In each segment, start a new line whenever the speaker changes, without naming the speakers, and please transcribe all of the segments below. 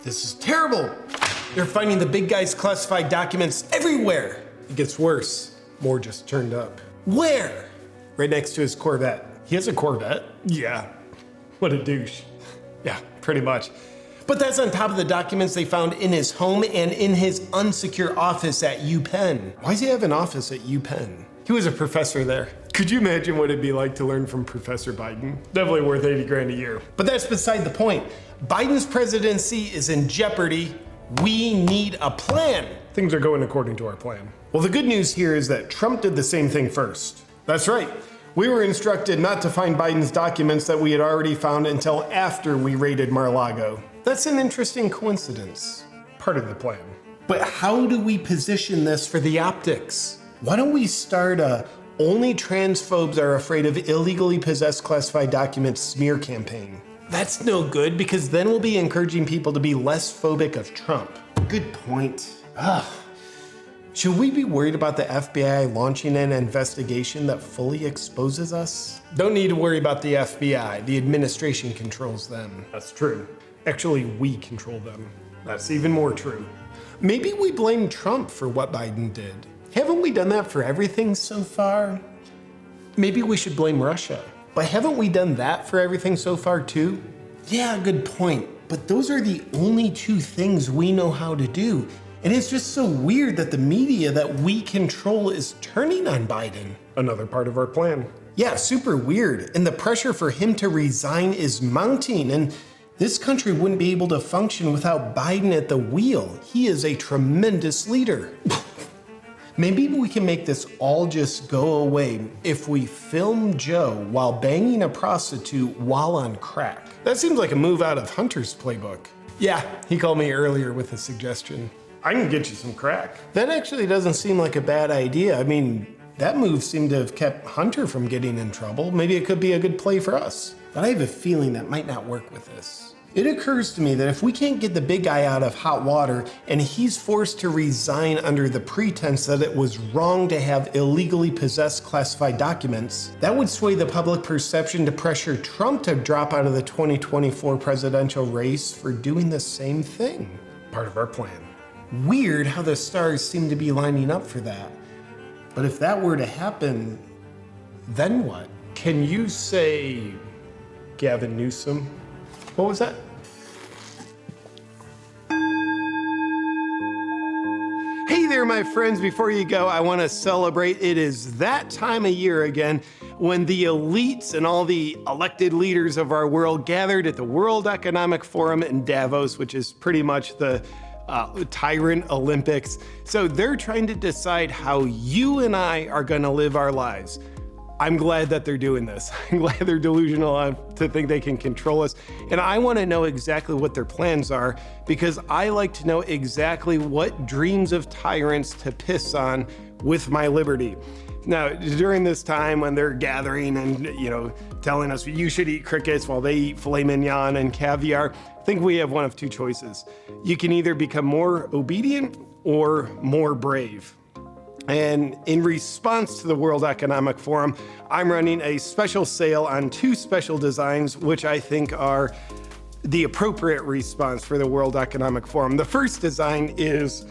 This is terrible. They're finding the big guy's classified documents everywhere. It gets worse. More just turned up. Where? Right next to his Corvette. He has a Corvette? Yeah. What a douche. Yeah, pretty much. But that's on top of the documents they found in his home and in his unsecure office at UPenn. Why does he have an office at UPenn? He was a professor there. Could you imagine what it'd be like to learn from Professor Biden? Definitely worth 80 grand a year. But that's beside the point. Biden's presidency is in jeopardy. We need a plan. Things are going according to our plan. Well, the good news here is that Trump did the same thing first. That's right. We were instructed not to find Biden's documents that we had already found until after we raided Mar-a-Lago. That's an interesting coincidence. Part of the plan. But how do we position this for the optics? Why don't we start a only transphobes are afraid of illegally possessed classified documents smear campaign? That's no good because then we'll be encouraging people to be less phobic of Trump. Good point. Should we be worried about the FBI launching an investigation that fully exposes us? Don't need to worry about the FBI. The administration controls them. That's true. Actually, we control them. That's even more true. Maybe we blame Trump for what Biden did. Haven't we done that for everything so far? Maybe we should blame Russia. But haven't we done that for everything so far too? Yeah, good point. But those are the only two things we know how to do. And it's just so weird that the media that we control is turning on Biden. Another part of our plan. Yeah, super weird. And the pressure for him to resign is mounting. And this country wouldn't be able to function without Biden at the wheel. He is a tremendous leader. Maybe we can make this all just go away if we film Joe while banging a prostitute while on crack. That seems like a move out of Hunter's playbook. Yeah, he called me earlier with a suggestion. I can get you some crack. That actually doesn't seem like a bad idea. I mean, that move seemed to have kept Hunter from getting in trouble. Maybe it could be a good play for us. But I have a feeling that might not work with this. It occurs to me that if we can't get the big guy out of hot water and he's forced to resign under the pretense that it was wrong to have illegally possessed classified documents, that would sway the public perception to pressure Trump to drop out of the 2024 presidential race for doing the same thing. Part of our plan. Weird how the stars seem to be lining up for that. But if that were to happen, then what? Can you say Gavin Newsom? What was that? Hey there, my friends. Before you go, I want to celebrate. It is that time of year again when the elites and all the elected leaders of our world gathered at the World Economic Forum in Davos, which is pretty much the Tyrant Olympics. So they're trying to decide how you and I are going to live our lives. I'm glad that they're doing this. I'm glad they're delusional enough to think they can control us. And I want to know exactly what their plans are because I like to know exactly what dreams of tyrants to piss on with my liberty. Now, during this time when they're gathering and, telling us you should eat crickets while they eat filet mignon and caviar, I think we have one of two choices. You can either become more obedient or more brave. And in response to the World Economic Forum, I'm running a special sale on two special designs, which I think are the appropriate response for the World Economic Forum. The first design is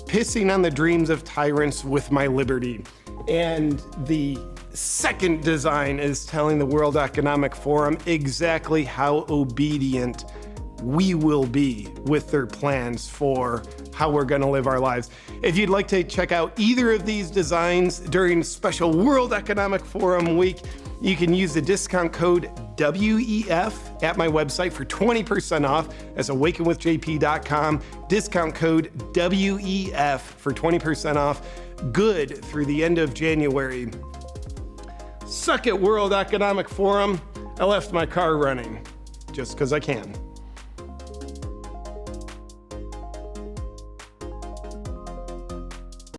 pissing on the dreams of tyrants with my liberty. And the second design is telling the World Economic Forum exactly how obedient we will be with their plans for how we're going to live our lives. If you'd like to check out either of these designs during special World Economic Forum week, you can use the discount code WEF at my website for 20% off. That's awakenwithjp.com. Discount code WEF for 20% off. Good through the end of January. Suck it, World Economic Forum. I left my car running just because I can.